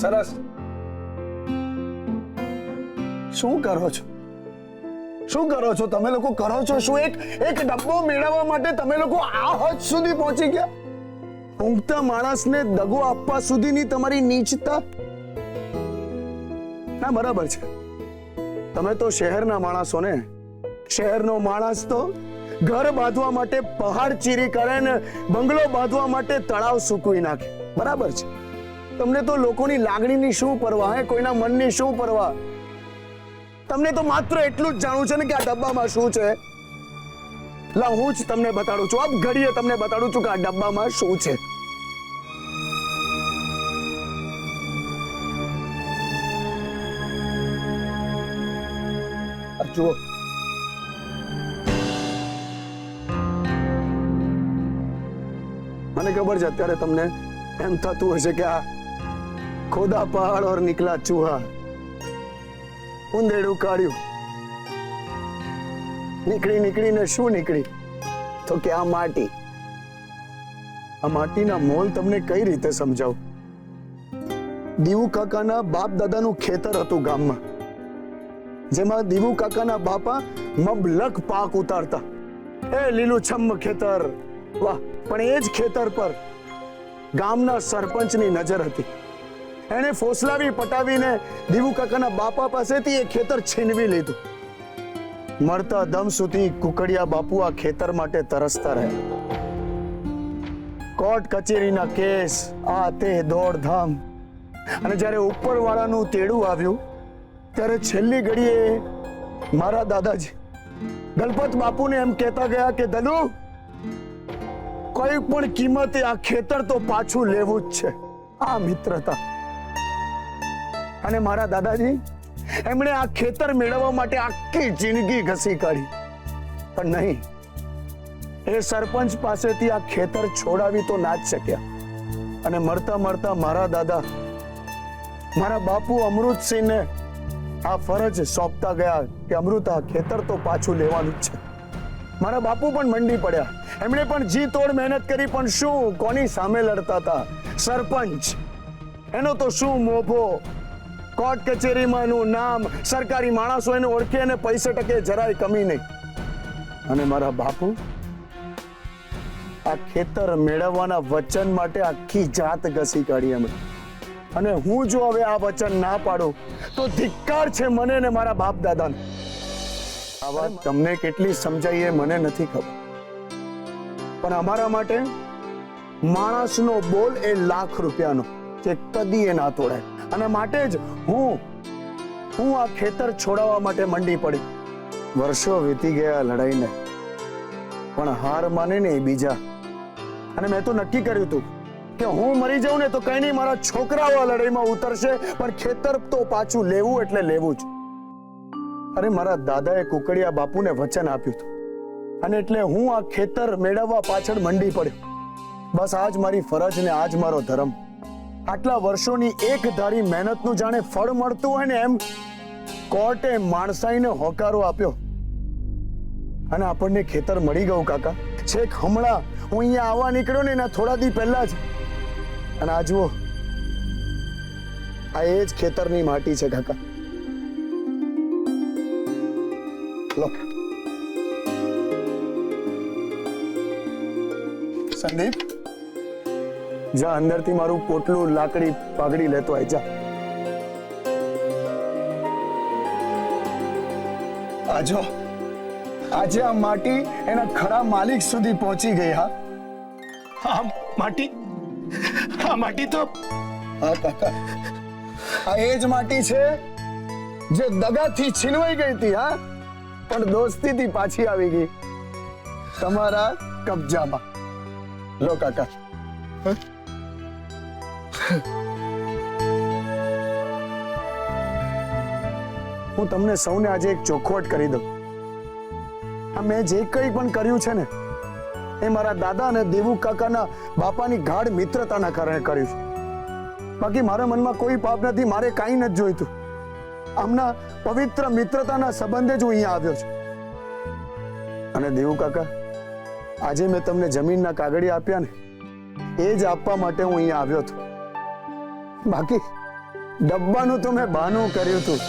સરસ. શું કરો છો? શું કરો છો તમે લોકો? કરો છો શું? એક ડબ્બો મેળવવા માટે તમે લોકો આ હદ સુધી પહોંચી ગયા? ઊંઘતા માણસને દગો આપવા સુધીની તમારી નીચતા. ના, બરાબર છે. તમે તો શહેરના માણસો ને. શહેરનો માણસ તો ઘર બાંધવા માટે પહાડ ચીરી કરે ને બંગલો બાંધવા માટે તળાવ સૂકવી નાખે. બરાબર છે. તમને તો લોકોની લાગણીની શું પરવા, હે? કોઈના મનની શું પરવા? તમને તો માત્ર એટલું જ જાણવું છે ને કે આ ડબ્બામાં શું છે. લા, હું જ તમને બતાડું છું. આ ઘડીએ તમને બતાડું છું કે આ ડબ્બામાં શું છે. જુઓ, મને ખબર છે અત્યારે તમને એમ થતું હશે કે આ ખોદા પહાડ ઓર નીકળા ચૂહા. ઉંદેડું કાઢ્યું, નીકળીને શું નીકળી? તો કે આ માટી. આ માટીના મોલ તમને કઈ રીતે સમજાવું? દીવુ કાકાના બાપ દાદાનું ખેતર હતું ગામમાં, જેમાં દીવુ કાકાના બાપા મબલક પાક ઉતારતા. એ લીલુંછમ ખેતર, વાહ! પણ એ જ ખેતર પર ગામના સરપંચની નજર હતી. એને ફોસલાવી પટાવીને દીવુ કાકાના બાપા પાસેથી એ ખેતર છીનવી લીધું. મરતા દમ સુધી કુકડિયા બાપુ આ ખેતર માટે તરસતા રહ્યા. કોર્ટ કચેરીના કેસ, આ તે દોડધામ, અને જ્યારે ઉપરવાળાનું તેડું આવ્યું ત્યારે છેલ્લી ઘડીએ મારા દાદાજી દલપત બાપુને એમ કહેતા ગયા કે દલુ, કોઈ પણ કિંમતે આ ખેતર તો પાછું લેવું જ છે. આ મિત્રતા. અને મારા દાદાજી એમણે આ ખેતર મેળવવા માટે આખી જિંદગી ઘસી કાઢી, પણ નહીં, એ સરપંચ પાસેથી આ ખેતર છોડાવી તો ના જ શક્યા. અને મળતા મળતા મારા દાદા, મારા બાપુ અમૃતસિંહને આ ફરજ સોંપતા ગયા કે અમૃત, આ ખેતર તો પાછું લેવાનું જ છે. મારા બાપુ પણ મંડી પડ્યા. એમણે પણ જી તોડ મહેનત કરી, પણ શું, કોની સામે લડતા હતા? સરપંચ. એનો તો શું મોભો! કોર્ટ કચેરીમાં એનું નામ, સરકારી માણસો એને ઓળખે અને પૈસે ટકે જરાય કમી નહીં. અને મારા બાપુ આ ખેતર મેળવવાના વચન માટે આખી જાત ઘસી કાઢી એમણે. અને હું જો હવે આ વચન ના પાડું તો ધિક્કાર છે મને ને મારા બાપ દાદાને. આ વાત તમને કેટલી સમજાય એ મને નથી ખબર, પણ અમારા માટે માણસનો બોલ એ લાખ રૂપિયાનો, જે કદી એ ના તોડાય. અને માટે જ હું આ ખેતર છોડાવવા માટે મંડી પડી. વર્ષો વીતી ગયા લડાઈને, પણ હાર માને ને એ બીજા. અને મેં તો નક્કી કર્યું હતું કે હું મરી જાઉં ને તો કઈ નહીં, મારા છોકરાઓ આ લડાઈમાં ઉતરશે, પણ ખેતર તો પાછું લેવું એટલે લેવું જ. અરે, મારા દાદાએ કુકડિયા બાપુને વચન આપ્યું હતું, અને એટલે હું આ ખેતર મેળવવા પાછળ મંડી પડ્યો. બસ આજ મારી ફરજ ને આજ મારો ધર્મ. આટલા વર્ષોની એક ધારી મહેનતનું જાણે ફળ મળતું હોય ને એમ કોર્ટે માણસાઈને હોકારો આપ્યો, અને આપણને ખેતર મળી ગયું કાકા. છેક હમણાં હું અહીંયા આવવા નીકળ્યો ને એના થોડા દી પહેલા જ. અને આ જુઓ, આ એ જ ખેતરની માટી છે કાકા. લો સંદીપ, જા અંદરથી મારું પોટલું લાકડી પાઘડી લેતો આય જા. આજો, આજે આ માટી એના ખરા માલિક સુધી પહોંચી ગઈ. હા, આ માટી તો, હા કાકા, આ એ જ માટી છે જે દગાથી છીનવાઈ ગઈ હતી. હા, પણ દોસ્તીથી પાછી આવી ગઈ તમારા કબજામાં. લો કાકા. હું તમને સૌને આજે એક ચોખવટ કરી દઉં. આ મેં જે કંઈ પણ કર્યું છે ને એ મારા દાદા અને દેવુ કાકાના બાપાની ગાઢ મિત્રતાના કારણે કર્યું છે. બાકી મારા મનમાં કોઈ પાપ નથી, મારે કાંઈ નથી જોઈતું. આમના પવિત્ર મિત્રતાના સંબંધે જ હું અહીંયા આવ્યો છું. અને દેવુ કાકા, આજે મેં તમને જમીનના કાગળિયા આપ્યા ને, એ જ આપવા માટે હું અહીંયા આવ્યો હતો. બાકી ડબ્બાનું તો મેં બહાનું કર્યું હતું